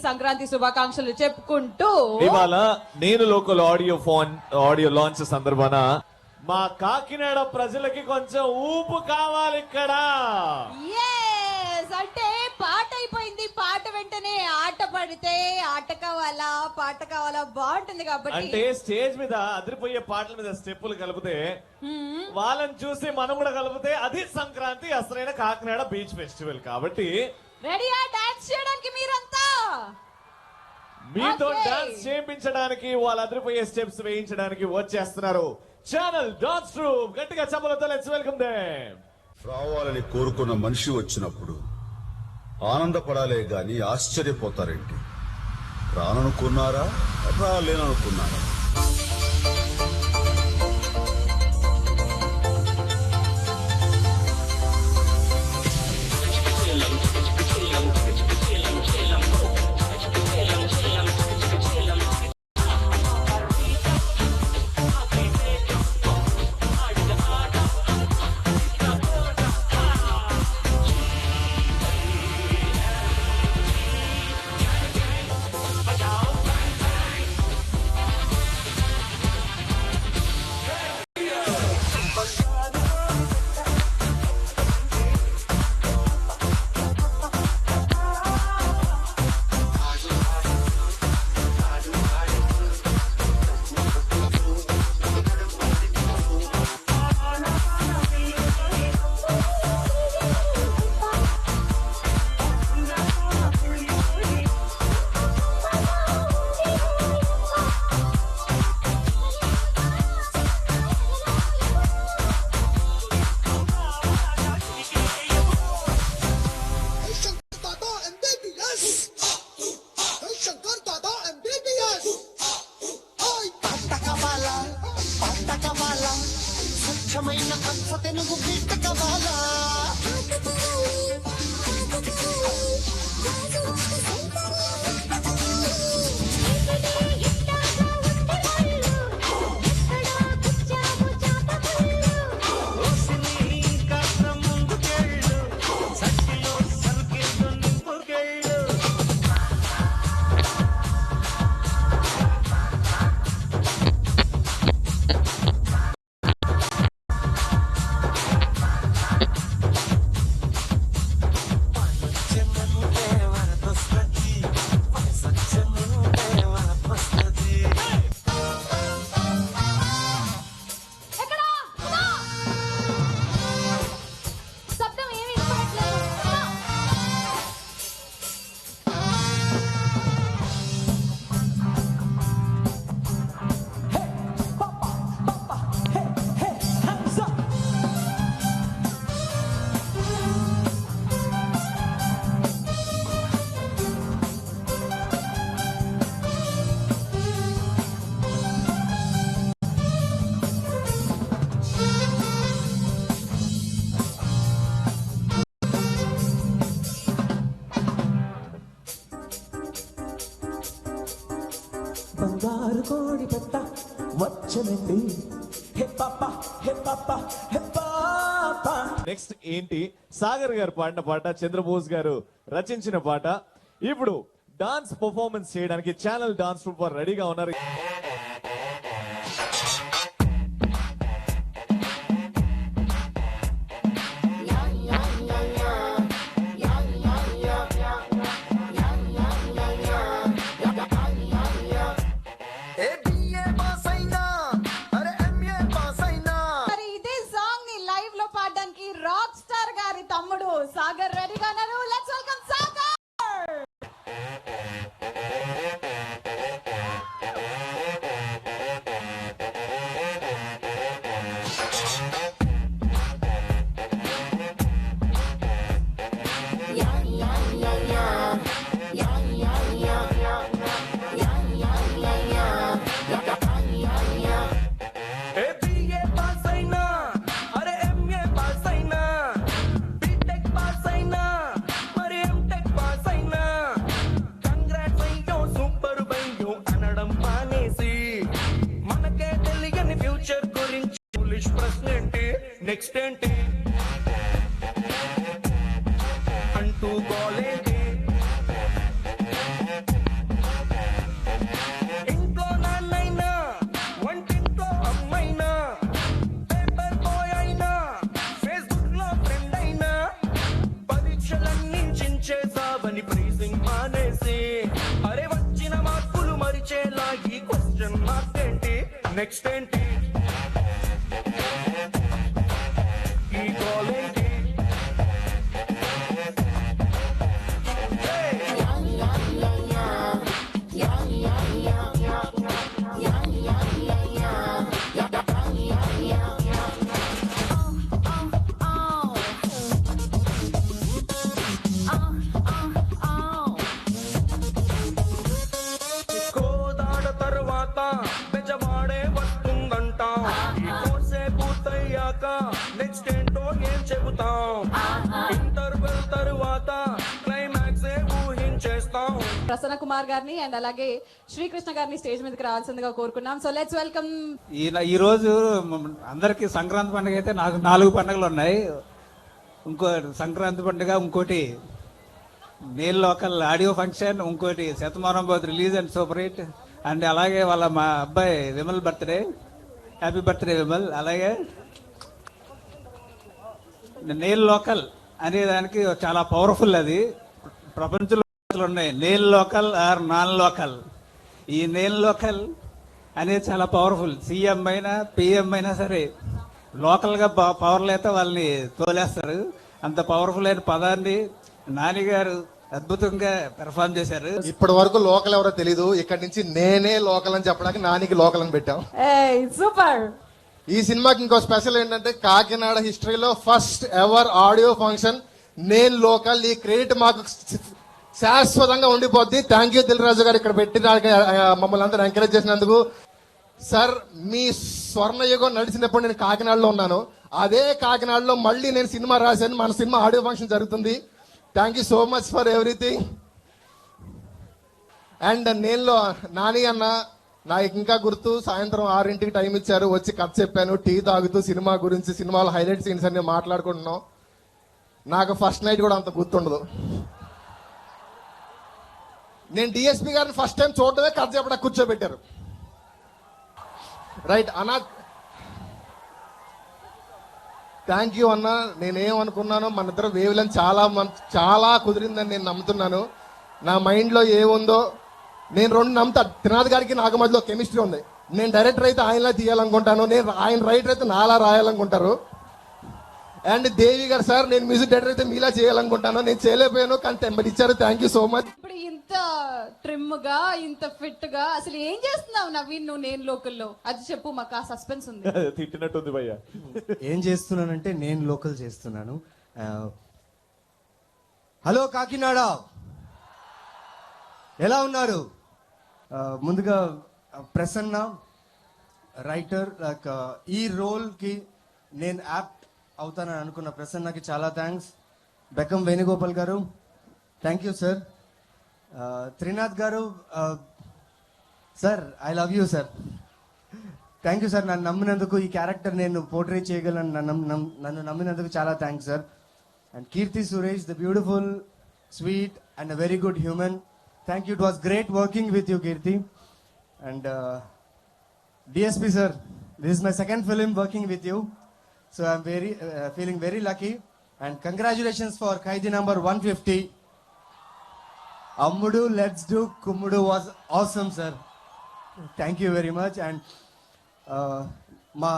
సంక్రాంతి శుభాకాంక్షలు చెప్పుకుంటూ ఇవాళ నేను లోకల్ ఆడియో లాంచ్ సందర్భాన మా కాకినాడ ప్రజలకి కొంచెం ఊపు కావాలి ఇక్కడ. అంటే పాట అయిపోయింది, పాట వెంటనే ఆట పడితే ఆట కావాలా పాట కావాలా బాగుంటుంది కాబట్టి అంటే స్టేజ్ మీద అదిరిపోయే పాటల మీద స్టెప్పులు కలిపితే వాళ్ళని చూసి మనం కూడా కలిపితే అది సంక్రాంతి అసలైన కాకినాడ బీచ్ ఫెస్టివల్. కాబట్టి రెడీయా డాన్స్ చేయడానికి మీరంతా? మీతో డాన్స్ చేయించడానికి వాళ్ళ అదిరిపోయే స్టెప్స్ వేయించడానికి వచ్చేస్తున్నారు ఛానల్ డాన్స్ ట్రూప్. గట్టిగా చప్పలతో లెట్స్ వెల్కమ్ దెం. రావాలని కోరుకున్న మనిషి వచ్చినప్పుడు ఆనందపడాలే గాని ఆశ్చర్యపోతారేంటి? రాననుకున్నారా రాలేననుకున్నారా? స్వచ్ఛమైన అచ్చ తెలుగు గీత కావాలా? బంగారు కోడి పెట్ట వచ్చనండి. హే పాపా హే పాపా హే పాపా. నెక్స్ట్ ఏంటి? సాగర్ గారు పాడిన పాట, చంద్రబోస్ గారు రచించిన పాట. ఇప్పుడు డాన్స్ పర్ఫార్మెన్స్ చేయడానికి ఛానల్ డాన్స్ ట్రూప్ వారు రెడీగా ఉన్నారు. రాక్ స్టార్ గారి తమ్ముడు సాగర్ రెడీగా ఉన్నారు. Let's welcome Sagar. నెక్స్ట్ ఏంటి అంటూ గోలేంటి నెక్స్ట్ ఏంటి ఈ గోల్ ఏంటి కోదాడ తరువాత బెజవాడే వస్తుందంట ఈ కోర్సే పూర్తయ్యాక నెక్స్ట్ ఏంటో ఏం చెబుతాం ఇంటర్వెల్ తరువాత క్లైమాక్స్ ఊహించేస్తాం. ప్రసన్న కుమార్ గారిని అండ్ అలాగే శ్రీకృష్ణ గారిని స్టేజ్ మీదకి రావాల్సిందిగా కోరుకున్నాం. So let's welcome. ఈ రోజు అందరికి సంక్రాంతి పండుగ అయితే నాకు 4 పండుగలు ఉన్నాయి. ఇంకో సంక్రాంతి పండుగ, ఇంకోటి నేల్ లోకల్ ఆడియో ఫంక్షన్, ఇంకోటి Shatamanam both release and super hit, and అలాగే వాళ్ళ మా అబ్బాయి Vimal birthday, happy birthday Vimal. అలాగే నేల్ లోకల్ అనే దానికి చాలా పవర్ఫుల్, అది ప్రపంచంలో ఉన్నాయి. Nail local are non local. ఈ నేల్ లోకల్ అనేది చాలా పవర్ఫుల్. సీఎం అయినా పిఎం అయినా సరే లోకల్గా పవర్ లేక వాళ్ళని తోలేస్తారు. అంత పవర్ఫుల్ అయిన పదాన్ని నాని గారు అద్భుతంగా పెర్ఫార్మ్ చేశారు. ఇప్పటి వరకు లోకల్ ఎవరో తెలీదు, ఇక్కడ నుంచి నేనే లోకల్ అని చెప్పడానికి నానికి లోకల్ అని పెట్టాం. సూపర్. ఈ సినిమాకి ఇంకో స్పెషల్ ఏంటంటే కాకినాడ హిస్టరీలో ఫస్ట్ ఎవర్ ఆడియో ఫంక్షన్ నేను లోకల్. ఈ క్రెడిట్ మాకు శాశ్వతంగా ఉండిపోద్ది. థ్యాంక్ యూ దిల్ రాజు గారు ఇక్కడ పెట్టి మమ్మల్ని అందరూ ఎంకరేజ్ చేసినందుకు. సార్, మీ స్వర్ణయుగం నడిచినప్పుడు నేను కాకినాడలో ఉన్నాను. అదే కాకినాడలో మళ్ళీ నేను సినిమా రాశాను. మన సినిమా ఆడియో ఫంక్షన్ జరుగుతుంది. Thank you so much for everything. And నేను నాని అన్న నాకు ఇంకా గుర్తు, సాయంత్రం 6ంటికి టైం ఇచ్చారు, వచ్చి కథ చెప్పాను, టీ తాగుతూ సినిమా గురించి, సినిమాలో హైలైట్ సీన్స్ అన్ని మాట్లాడుకుంటున్నాం. నాకు ఫస్ట్ నైట్ కూడా అంత గుర్తుండదు. నేను డిఎస్పీ గారిని ఫస్ట్ టైం చూడటమే కథ చెప్పడానికి కూర్చోబెట్టారు. రైట్ అన్నా, థ్యాంక్ యూ అన్న. నేనేమనుకున్నానో మన ఇద్దరు వేవ్లను చాలా కుదిరిందని నేను నమ్ముతున్నాను. నా మైండ్లో ఏముందో నేను 2 నమ్ముతా. త్రినాథ్ గారికి నాకు మధ్యలో కెమిస్ట్రీ ఉంది. నేను డైరెక్టర్ అయితే ఆయనలా తీయాలనుకుంటాను, ఆయన రైటర్ అయితే నాలా రాయాలనుకుంటారు. అండ్ దేవి గారు సార్, నేను మ్యూజిక్ డైరెక్టర్ అయితే మీలా చేయాలనుకుంటాను. నేను చేయలేకపోయాను, కానీ తెంబడి ఇచ్చారు. Thank you so much. ఇప్పుడు ఇంత ట్రిమ్ గా, ఇంత ఫిట్ గా అసలు ఏం చేస్తున్నావు నవీన్ నువ్వు నేను లోకల్లో? అది చెప్పు, మాకు ఆ సస్పెన్స్ ఉంది. తిట్టినట్టుంది భయ్యా. ఏం చేస్తున్నానంటే నేను లోకల్ చేస్తున్నాను. హలో కాకినాడ, ఎలా ఉన్నారు? ముందుగా ప్రసన్న రైటర్, ఈ రోల్కి నేను యాప్ట్ అవుతానని అనుకున్న ప్రసన్నకి చాలా థ్యాంక్స్. బెక్కం వేణుగోపాల్ గారు, థ్యాంక్ యూ సార్. త్రినాథ్ గారు, sir I love you sir. Thank you sir, నన్ను నమ్మినందుకు, ఈ క్యారెక్టర్ నేను పోర్ట్రే చేయగలను నన్ను నమ్మినందుకు చాలా thanks sir. And Keerthy Suresh, the beautiful, sweet and very good human. Thank you. It was great working with you, Kirti. And DSP sir, this is my second film working with you, so I'm feeling very lucky. And congratulations for Kaidi number 150. Ammudu Let's Do Kummudu was awesome, sir. Thank you very much. And my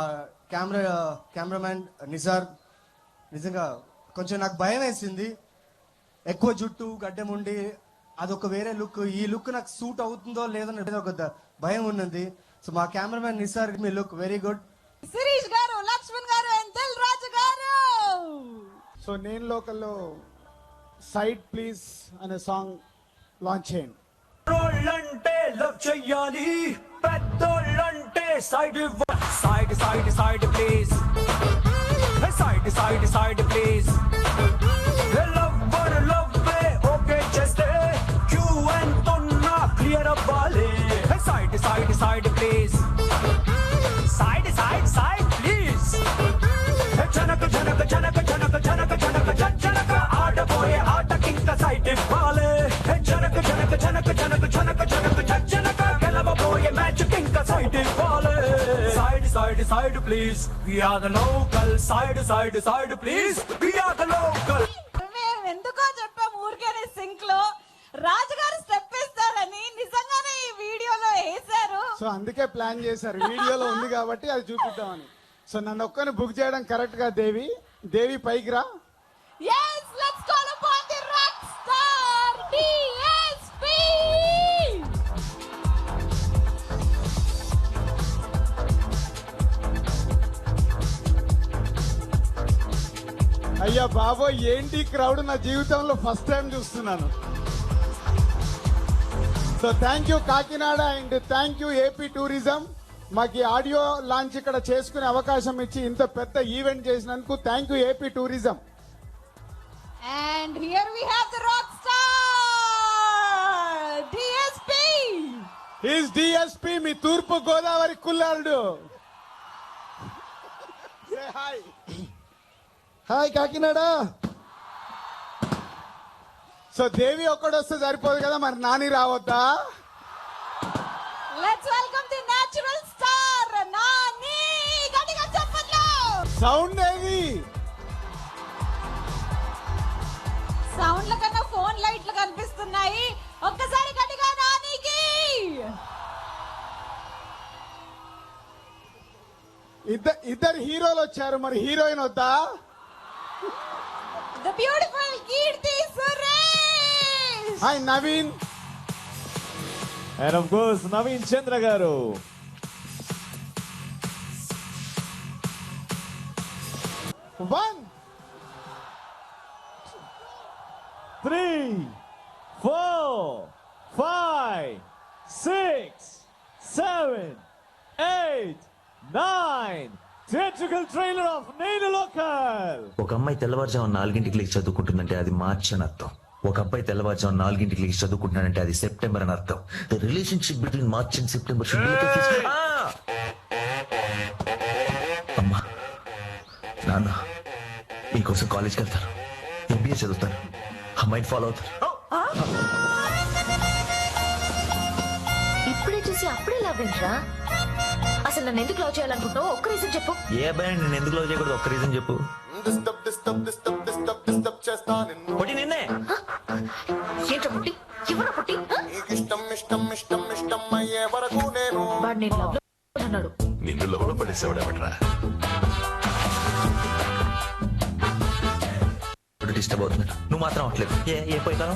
cameraman Nizar, నిజంగా కొంచెం నాకు భయం వేసింది. ఎక్కువ జుట్టు గడ్డం ఉండి అదొక వేరే లుక్, ఈ లుక్ నాకు సూట్ అవుతుందో లేదో ఒక భయం ఉన్నది. సో మా కెమెరామెన్ నిసార్, మీ లుక్ వెరీ గుడ్. శిరీష్ గారు, లక్ష్మణ్ గారు అండ్ దిల్ రాజు గారు. సో నేను లోకల్లో సైడ్ ప్లీజ్ అనే సాంగ్ లాంచ్ చేయండి. రోళ్ళంటే లవ్ చెయ్యాలి, పెద్దోళ్ళంటే side side side side please, side side side please. Love okay చేస్తే క్యూ ఎంతున్నా క్లియర్ అవ్వాలి. Side side side please, side side side please. జనక జనక జనక జనక జనక జనక జనక ఆడబోయే ఆటకింక సైడ్ ఇవ్వాలి. జనక జనక జనక జనక జనక జనక జనక గెలవబోయే మ్యాచ్ కింక సైడ్ ఇవ్వాలి. Side side side please, we are the local. Side side side please, we are the local. ఎందుకో చెప్పాం ఊరికేనే సింక్ లో రాజుగారు స్టెప్ వేస్తారని, నిజంగానే ఈ వీడియోలో వేశారు. సో అందుకే ప్లాన్ చేశారు, వీడియోలో ఉంది కాబట్టి అది చూపిద్దామని. సో నన్ను ఒక్కని బుక్ చేయడం కరెక్ట్ గా దేవి పైకి రా. Yes, let's call upon the rock star DSP. అయ్యా బాబో ఏంటి క్రౌడ్, నా జీవితంలో ఫస్ట్ టైం చూస్తున్నాను. So thank you Kakinada and thank you AP tourism, మాకు ఈ ఆడియో లాంచ్ ఇక్కడ చేసుకునే అవకాశం ఇచ్చి ఇంత పెద్ద ఈవెంట్ చేసినందుకు thank you AP tourism. And here we have the rock star DSP. Is DSP, మీ తూర్పు గోదావరి కుల్లారుడు. Hi hi Kakinada. So Devi ఒక్కడు వస్తే సరిపోదు కదా, మరి Nani రావద్దా? Let's welcome the natural star Nani. గట్టిగా చెప్పండి. సౌండ్ ఏది? సౌండ్ల కన్నా ఫోన్ లైట్లు కనిపిస్తున్నాయి. ఒక్కసారి గట్టిగా నానికి. ఇద్దరు హీరోలు వచ్చారు, మరి హీరోయిన్ వద్దా? The beautiful Kirti Suresh. Hi Naveen. And of course Naveen Chandra గారు. One 3, 4, 5, 6, 7, 8, 9. Theatrical trailer of Nenu Local. ఒక అమ్మాయి తెల్లవారుజాము 4 లేచి చదువుకుంటుందంటే అది మార్చ్ అని అర్థం. ఒక అబ్బాయి తెల్లవారుజాము 4 లేచి చదువుకుంటున్నాడంటే అది సెప్టెంబర్ అని అర్థం. The relationship between March and September should be అమ్మా నాన్న మీకోసం కాలేజ్కి వెళ్తారు, ఎంబీఏ చదువుతారు, అమ్మాయిని ఫాలో అవుతారు. ఇప్పుడే చూసి అప్పుడే లాభేంట్రా? అసలు నన్ను ఎందుకు లవ్ చేయాలనుకుంటున్నావు? ఒక్క రీజన్ చెప్పు. ఏ అబ్బాయి నేను ఎందుకు లవ్ చేయకూడదు? ఒక్క రీజన్ చెప్పు. పొట్టి నిన్నే. ఏంట్రా పుట్టి? ఎవరా పుట్టి? వాడు నేను లవ్ లో అన్నాడు. నిన్ను లవ్ లో పడేసేవాడేమట్రా? డిస్టర్బ్ అవుతున్నాడు, నువ్వు మాత్రం అవట్లేదు. ఏ పోయితాను?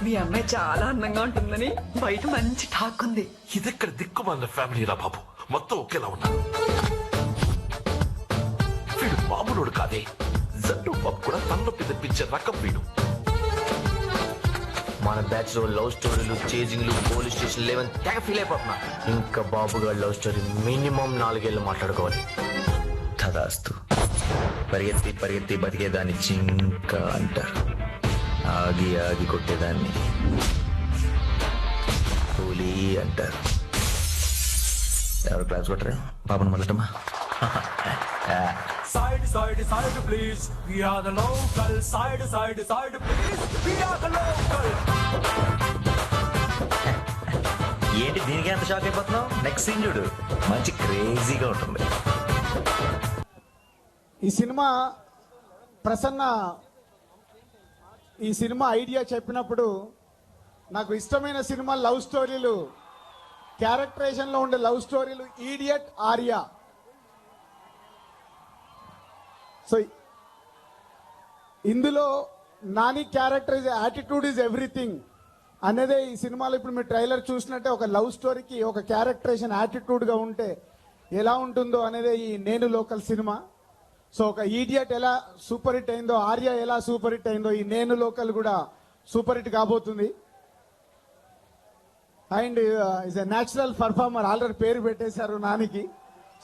మీ అమ్మాయి చాలా అందంగా ఉంటుందని బయట మంచి టాక్ ఉంది. ఇదెక్కడ దిక్కుమాలిన ఫ్యామిలీ రా బాబు, మొత్తం ఒకేలా ఉన్నారు. వీడు మామూలుడు కాదే, జట్టు బాబు కూడా తలనొప్పి తెప్పించే రకం వీడు. మన బ్యాచ్ లో లవ్ స్టోరీలు, చేజింగ్లు, పోలీస్ స్టేషన్ లేవని తెగ ఫీల్ అయిపోతున్నా. ఇంకా బాబు గారి లవ్ స్టోరీ మినిమం 4 ఏళ్ళు మాట్లాడుకోవాలి. తదాస్తు. పరిగెత్తి పరిగెత్తి బతికేదాన్ని చింక అంటారు, ఆగి ఆగి కొట్టేదాన్ని కూలీ అంటారు. ఎవరు క్లాస్ కొట్టరా పాపను మొదటమా? Side, side, side, please. We are the local. Side, side, side, please. We are the local. ఏంటి దీనికి ఎంత షాక్ అయిపోతున్నావు? నెక్స్ట్ సీన్ చూడు, మంచి క్రేజీగా ఉంటుంది. ఈ సినిమా ప్రసన్న ఈ సినిమా ఐడియా చెప్పినప్పుడు నాకు ఇష్టమైన సినిమా లవ్ స్టోరీలు, క్యారెక్టరైజేషన్ లో ఉండే లవ్ స్టోరీలు ఈడియట్, ఆర్యా. సో ఇందులో Nani character is attitude is everything అనేదే ఈ సినిమాలో. ఇప్పుడు మీరు ట్రైలర్ చూసినట్టే ఒక లవ్ స్టోరీకి ఒక క్యారెక్టరైజేషన్ యాటిట్యూడ్ గా ఉంటే ఎలా ఉంటుందో అనేదే ఈ నేను లోకల్ సినిమా. సో ఒక ఈడియట్ ఎలా సూపర్ హిట్ అయిందో, ఆర్య ఎలా సూపర్ హిట్ అయిందో, ఈ నేను లోకల్ కూడా సూపర్ హిట్ కాబోతుంది. And is a natural performer, already పేరు పెట్టేశారు నానికి.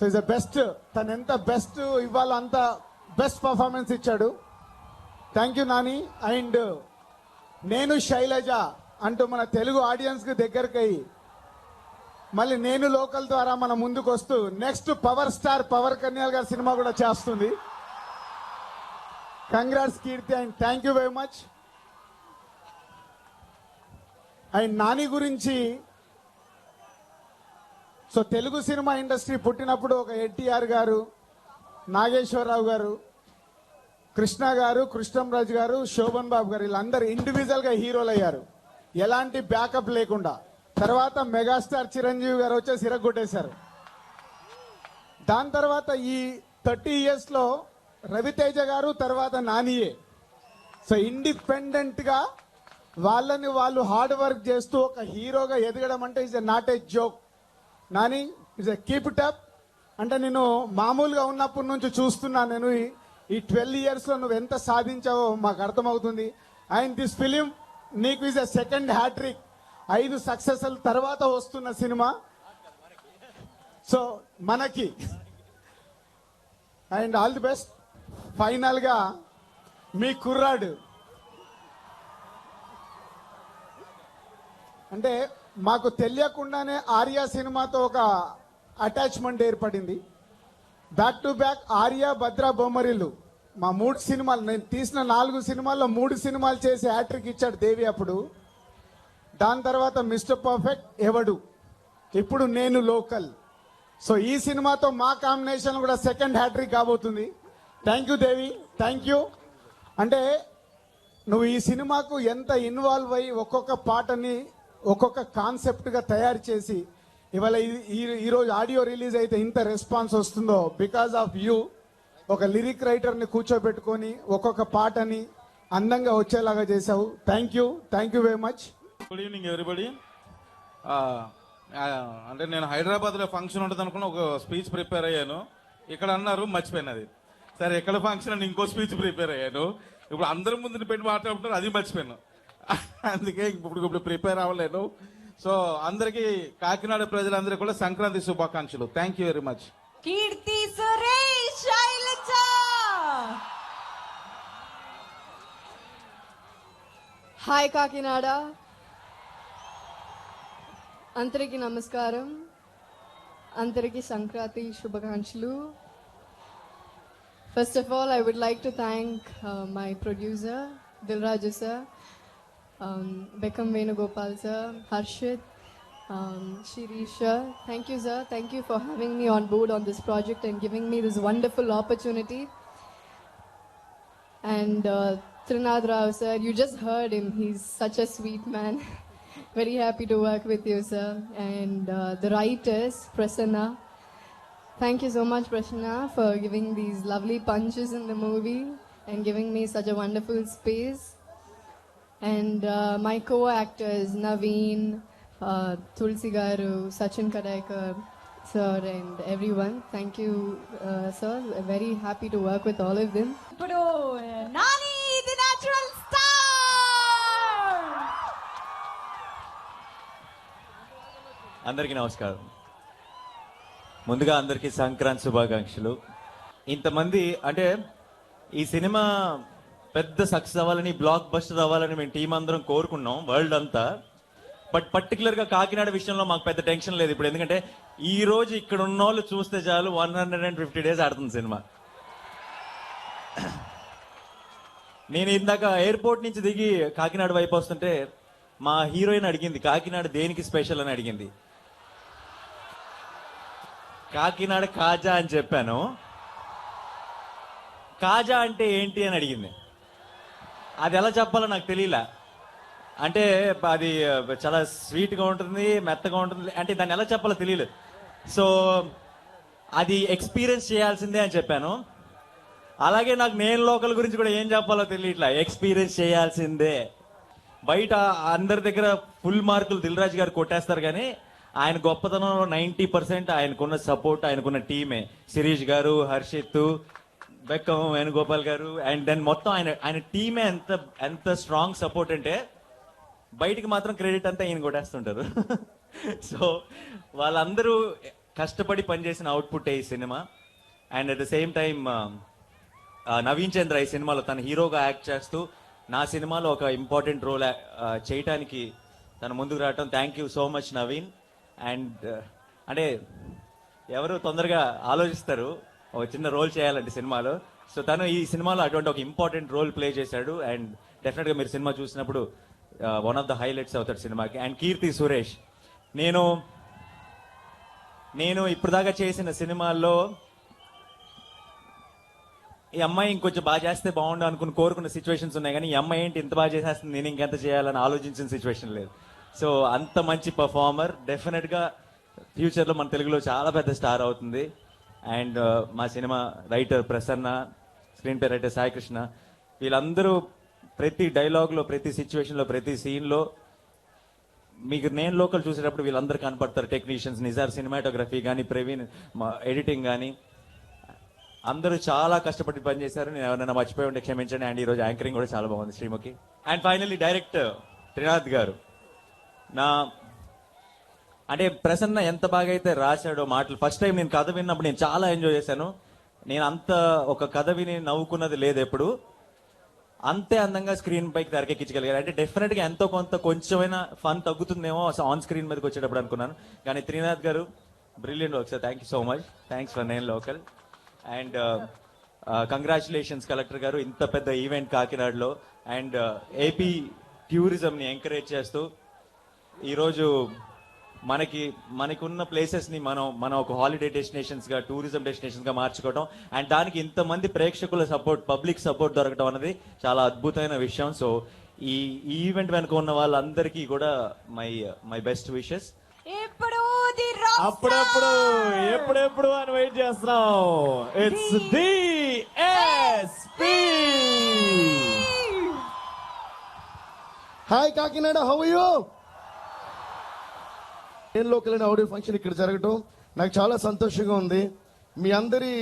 సో ఇస్ ఎ బెస్ట్, తను ఎంత బెస్ట్ ఇవ్వాలో అంత బెస్ట్ పర్ఫార్మెన్స్ ఇచ్చాడు. Thank you Nani. అండ్ నేను శైలజ అంటూ మన తెలుగు ఆడియన్స్ కి దగ్గరకు అయ్యి మళ్ళీ నేను లోకల్ ద్వారా మన ముందుకు వస్తూ నెక్స్ట్ పవర్ స్టార్ పవర్ కన్యాల్ గారి సినిమా కూడా చేస్తుంది. Congrats Keerthy and thank you very much. And Nani గురించి, సో తెలుగు సినిమా ఇండస్ట్రీ పుట్టినప్పుడు ఒక ఎన్టీఆర్ గారు, నాగేశ్వరరావు గారు, కృష్ణ గారు, కృష్ణంరాజు గారు, శోభన్ బాబు గారు వీళ్ళందరూ ఇండివిజువల్ గా హీరోలు అయ్యారు. ఎలాంటి బ్యాకప్ లేకుండా. తర్వాత మెగాస్టార్ చిరంజీవి గారు వచ్చేసి ఇరగొట్టేశారు. దాని తర్వాత ఈ 30 years లో రవితేజ గారు, తర్వాత నానియే. సో ఇండిపెండెంట్ గా వాళ్ళని వాళ్ళు హార్డ్ వర్క్ చేస్తూ ఒక హీరోగా ఎదగడం అంటే is a not a joke. Nani is a keep it up. అంటే నేను మామూలుగా ఉన్నప్పటి నుంచి చూస్తున్నా, నేను ఈ 12 years లో నువ్వు ఎంత సాధించావో మాకు అర్థమవుతుంది. అండ్ దిస్ ఫిలిం నీకు ఇస్ ఎ సెకండ్ హ్యాట్రిక్. 5 సక్సెస్ల తర్వాత వస్తున్న సినిమా సో మనకి. And all the best. Final గా మీ కుర్రాడు అంటే మాకు తెలియకుండానే ఆర్య సినిమాతో ఒక అటాచ్మెంట్ ఏర్పడింది. బ్యాక్ టు బ్యాక్ ఆర్య, భద్ర, బొమ్మరిల్లు మా 3 సినిమాలు, నేను తీసిన 4 సినిమాల్లో 3 సినిమాలు చేసి హ్యాట్రిక్ ఇచ్చాడు దేవి అప్పుడు. దాని తర్వాత మిస్టర్ పర్ఫెక్ట్, ఎవడు, ఇప్పుడు నేను లోకల్. సో ఈ సినిమాతో మా కాంబినేషన్ కూడా సెకండ్ హ్యాట్రిక్ కాబోతుంది. Thank you Devi, thank you. అంటే నువ్వు ఈ సినిమాకు ఎంత ఇన్వాల్వ్ అయ్యి ఒక్కొక్క పాటని ఒక్కొక్క కాన్సెప్ట్గా తయారు చేసి ఇవాళ ఈరోజు ఆడియో రిలీజ్ అయితే ఇంత రెస్పాన్స్ వస్తుందో బికాస్ ఆఫ్ యూ. ఒక లిరిక్ రైటర్ని కూర్చోబెట్టుకొని ఒక్కొక్క పాటని అందంగా వచ్చేలాగా చేసావు. Thank you very much. Good evening everybody. అంటే నేను హైదరాబాద్లో ఫంక్షన్ ఉంటుంది అనుకున్న ఒక స్పీచ్ ప్రిపేర్ అయ్యాను. ఇక్కడ అన్నారు మర్చిపోయినది. సరే ఎక్కడ ఫంక్షన్ అని ఇంకో స్పీచ్ ప్రిపేర్ అయ్యాను. ఇప్పుడు అందరి ముందు పెట్టి మాట్లాడుతున్నారు, అది మర్చిపోయాను. అందుకే ఇప్పుడు ప్రిపేర్ అవ్వలేను. సో అందరికీ కాకినాడ ప్రజలందరికీ కూడా సంక్రాంతి శుభాకాంక్షలు. Thank you very much. Keerthy Suresh, Sailaja. Hi Kakinada, అందరికీ నమస్కారం, అందరికీ సంక్రాంతి శుభాకాంక్షలు. First of all, I would like to thank my producer, Dilraju sir, Beckham Venugopal sir, Harshit, Shirisha. Thank you sir, thank you for having me on board on this project and giving me this wonderful opportunity. And Trinad Rao sir, you just heard him, he's such a sweet man. Very happy to work with you sir. And the writers, Prasanna. Thank you so much, Prasanna, for giving these lovely punches in the movie and giving me such a wonderful space. And my co-actors, Naveen, Tulsi Garu, Sachin Kadaikar, sir, and everyone. Thank you, sir. Very happy to work with all of them. ఇప్పుడు Nani the natural star. అందరికీ నమస్కారం. ముందుగా అందరికీ సంక్రాంతి శుభాకాంక్షలు. ఇంతమంది అంటే ఈ cinema పెద్ద సక్సెస్ అవ్వాలని, బ్లాక్ బస్టర్ అవ్వాలని మేము టీం అందరం కోరుకున్నాం, వరల్డ్ అంతా. బట్ పర్టికులర్గా కాకినాడ విషయంలో మాకు పెద్ద టెన్షన్ లేదు ఇప్పుడు. ఎందుకంటే ఈ రోజు ఇక్కడ ఉన్న వాళ్ళు చూస్తే చాలు 150 days ఆడుతుంది సినిమా. నేను ఇందాక ఎయిర్పోర్ట్ నుంచి దిగి కాకినాడ వైపు వస్తుంటే మా హీరోయిన్ అడిగింది, కాకినాడ దేనికి స్పెషల్ అని అడిగింది. కాకినాడ కాజా అని చెప్పాను. కాజా అంటే ఏంటి అని అడిగింది. అది ఎలా చెప్పాలో నాకు తెలియలే. అంటే అది చాలా స్వీట్గా ఉంటుంది, మెత్తగా ఉంటుంది, అంటే దాన్ని ఎలా చెప్పాలో తెలియలేదు. సో అది ఎక్స్పీరియన్స్ చేయాల్సిందే అని చెప్పాను. అలాగే నాకు నేను లోకల్ గురించి కూడా ఏం చెప్పాలో తెలియట్లా. ఎక్స్పీరియన్స్ చేయాల్సిందే. బయట అందరి దగ్గర ఫుల్ మార్కులు దిల్ రాజు గారు కొట్టేస్తారు, కానీ ఆయన గొప్పతనంలో 90% ఆయనకున్న సపోర్ట్, ఆయనకున్న టీమే. శిరీష్ గారు, హర్షిత్, బెక్కం వేణుగోపాల్ గారు, అండ్ దెన్ మొత్తం ఆయన టీమే ఎంత స్ట్రాంగ్ సపోర్ట్ అంటే బయటికి మాత్రం క్రెడిట్ అంతా ఈయన కొట్టేస్తుంటారు. సో వాళ్ళందరూ కష్టపడి పనిచేసిన అవుట్పుట్ ఈ cinema. And at the same time Naveen Chandra ఈ సినిమాలో తన హీరోగా యాక్ట్ చేస్తూ నా సినిమాలో ఒక ఇంపార్టెంట్ రోల్ చేయటానికి తను ముందుకు రావటం. Thank you so much Naveen. And అంటే ఎవరు తొందరగా ఆలోచిస్తారు ఒక చిన్న రోల్ చేయాలంటే సినిమాలో. సో తను ఈ సినిమాలో అటువంటి ఒక ఇంపార్టెంట్ రోల్ ప్లే చేశాడు. అండ్ డెఫినెట్గా మీరు సినిమా చూసినప్పుడు వన్ ఆఫ్ ద హైలైట్స్ అవుతాడు సినిమాకి. అండ్ కీర్తి సురేష్, నేను ఇప్పుడు దాకా చేసిన సినిమాల్లో ఈ అమ్మాయి ఇంకొంచెం బాగా చేస్తే బాగుండు అనుకుని కోరుకున్న సిచ్యువేషన్స్ ఉన్నాయి, కానీ ఈ అమ్మాయి ఏంటి ఇంత బాగా చేసేస్తుంది, నేను ఇంకెంత చేయాలని ఆలోచించిన సిచ్యువేషన్ లేదు. సో అంత మంచి పర్ఫార్మర్, డెఫినెట్గా ఫ్యూచర్లో మన తెలుగులో చాలా పెద్ద స్టార్ అవుతుంది. అండ్ మా cinema writer Prasanna, screen play writer Sai Krishna, వీళ్ళందరూ ప్రతి డైలాగ్లో, ప్రతి సిచ్యువేషన్లో, ప్రతి సీన్లో మీకు నేను లోకల్ చూసేటప్పుడు వీళ్ళందరూ కనపడతారు. టెక్నీషియన్స్, నిజార్ సినిమాటోగ్రఫీ కానీ, ప్రవీణ్ ఎడిటింగ్ కానీ, అందరూ చాలా కష్టపడి పనిచేశారు. నేను ఎవరైనా మర్చిపోయి ఉంటే క్షమించండి. అండ్ ఈరోజు యాంకరింగ్ కూడా చాలా బాగుంది Sreemukhi. And finally director Trinath గారు. అంటే ప్రసన్న ఎంత బాగా అయితే రాశాడో మాటలు, ఫస్ట్ టైం నేను కథ విన్నప్పుడు నేను చాలా ఎంజాయ్ చేశాను. నేను అంత ఒక కథ విని నవ్వుకున్నది లేదు ఎప్పుడు. అంతే అందంగా స్క్రీన్ పైకి తెరకెక్కించగలిగారు. అంటే డెఫినెట్గా ఎంతో కొంత కొంచెమైనా ఫన్ తగ్గుతుందేమో ఆన్ స్క్రీన్ మీదకి వచ్చేటప్పుడు అనుకున్నాను. కానీ త్రినాథ్ గారు brilliant work sir. Thank you so much. Thanks for నేను లోకల్. అండ్ కంగ్రాచులేషన్స్ కలెక్టర్ గారు, ఇంత పెద్ద ఈవెంట్ కాకినాడలో అండ్ ఏపీ టూరిజంని ఎంకరేజ్ చేస్తూ ఈరోజు మనకున్న ప్లేసెస్ని మనం ఒక హాలిడే డెస్టినేషన్స్గా, టూరిజం డెస్టినేషన్స్గా మార్చుకోవడం, అండ్ దానికి ఇంతమంది ప్రేక్షకుల సపోర్ట్, పబ్లిక్ సపోర్ట్ దొరకడం అనేది చాలా అద్భుతమైన విషయం. సో ఈ ఈవెంట్ వెనుక ఉన్న వాళ్ళందరికీ కూడా మై బెస్ట్ విషెస్. ఎప్పుడెప్పుడు అని వెయిట్ చేస్తున్నాం. It's DSP. Hi Kakinada, how are you? నేను లోకల్ అనే ఆడియో ఫంక్షన్ ఇక్కడ జరగటం నాకు చాలా సంతోషంగా ఉంది. మీ అందరి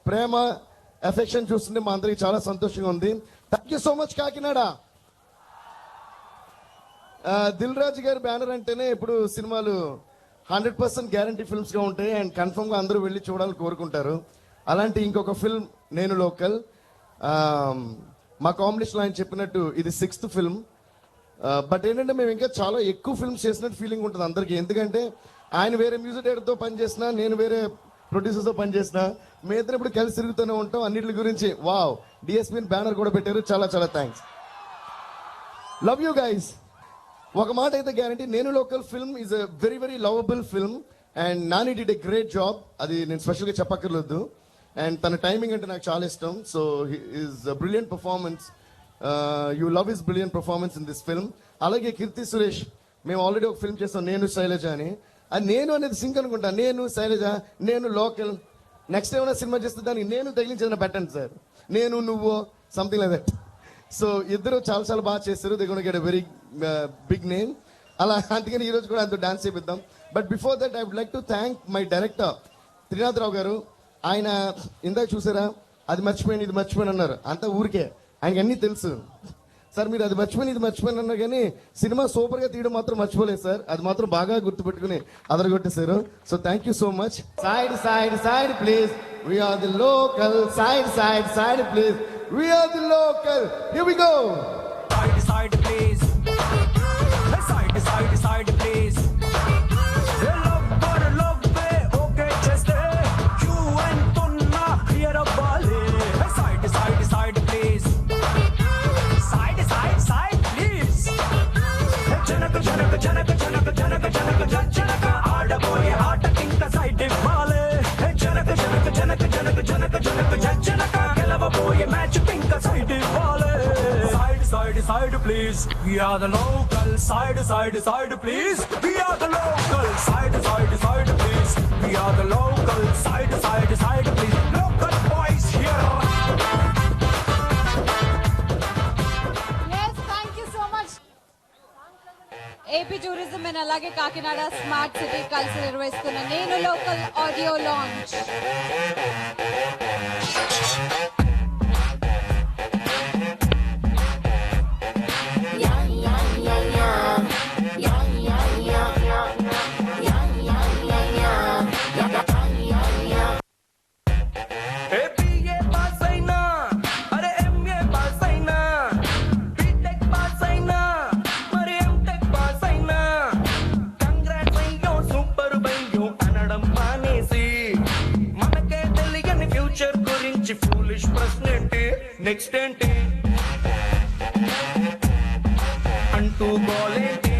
ప్రేమ, ఎఫెక్షన్ చూస్తుంటే మా అందరికి చాలా సంతోషంగా ఉంది. Thank you so much Kakinada. Dil Raju గారి బ్యానర్ అంటేనే ఇప్పుడు సినిమాలు 100% గ్యారంటీ ఫిల్మ్స్గా ఉంటాయి అండ్ కన్ఫర్మ్గా అందరూ వెళ్ళి చూడాలని కోరుకుంటారు. అలాంటి ఇంకొక ఫిల్మ్ నేను లోకల్. మా కాంబినేషన్లో ఆయన చెప్పినట్టు ఇది 6th ఫిల్మ్. బట్ ఏంటంటే మేము ఇంకా చాలా ఎక్కువ ఫిల్మ్స్ చేసినట్టు ఫీలింగ్ ఉంటుంది అందరికీ. ఎందుకంటే ఆయన వేరే మ్యూజిక్ డైరెక్టర్తో పనిచేసిన, నేను వేరే ప్రొడ్యూసర్తో పనిచేసిన, మీ ఇద్దరు ఇప్పుడు కలిసి తిరుగుతూనే ఉంటాం అన్నిటి గురించి. వావ్, DSP బ్యానర్ కూడా పెట్టారు. చాలా చాలా థ్యాంక్స్. Love you guys. ఒక మాట అయితే గ్యారంటీ, నేను local film is a very very lovable film and Nani did a great job. అది నేను స్పెషల్గా చెప్పక్కర్లేదు. అండ్ తన టైమింగ్ అంటే నాకు చాలా ఇష్టం. So is a brilliant performance. You love his brilliant performance in this film. అలాగే కీర్తి సురేష్, మేము ఆల్రెడీ ఒక ఫిల్మ్ చేస్తాం నేను శైలజ అని. అది నేను అనేది సింక్ అనుకుంటా. నేను శైలజ, నేను లోకల్. నెక్స్ట్ ఏమైనా సినిమా చేస్తే దానికి నేను తగిలించేదైనా పెట్టండి సార్. నేను నువ్వు సంథింగ్ లైక్ దట్. సో ఇద్దరు చాలా చాలా బాగా చేస్తారు. They gonna get a very big name. అలా అందుకని ఈరోజు కూడా అంత డాన్స్ చేపిద్దాం. But before that I would like to thank my director Trinath Rao garu. ఆయన ఇందాక చూసారా, అది మర్చిపోయాను ఇది మర్చిపోయాను అన్నారు. అంతా ఊరికే, ఆయనకి అన్నీ తెలుసు. సార్ మీరు అది మర్చిపోయిన ఇది మర్చిపోయిన అన్నారు, కానీ సినిమా సూపర్గా తీయడం మాత్రం మర్చిపోలేదు సార్. అది మాత్రం బాగా గుర్తుపెట్టుకుని అదరగొట్టేశారు. So thank you so much. Side side side please, we are the local. Side side side please, we are the local. Here we go. Side, side, please. Side, side, side, please. Love, okay, just you and Tunna clear up valley. Side, side, side, please. Side, side, side, please. Janaka, janaka, janaka, janaka, janaka, janaka, janaka, aadaboye aata kinka side valley. Janaka, janaka, janaka, janaka, janaka, janaka, janaka, gelavaboye match kinka side valley. Side, side, please. We are the local. Side, side, side, please. We are the local. Side, side, side, please. We are the local. Side, side, side, please. Local boys here. Yes, thank you so much. AP tourism and అలాగే Kakinada smart city కలిసి నిర్వహిస్తున్న నేను local audio launch. Foolish ప్రశ్న ఏంటి, next ఏంటి అంటూ గోలేంటి,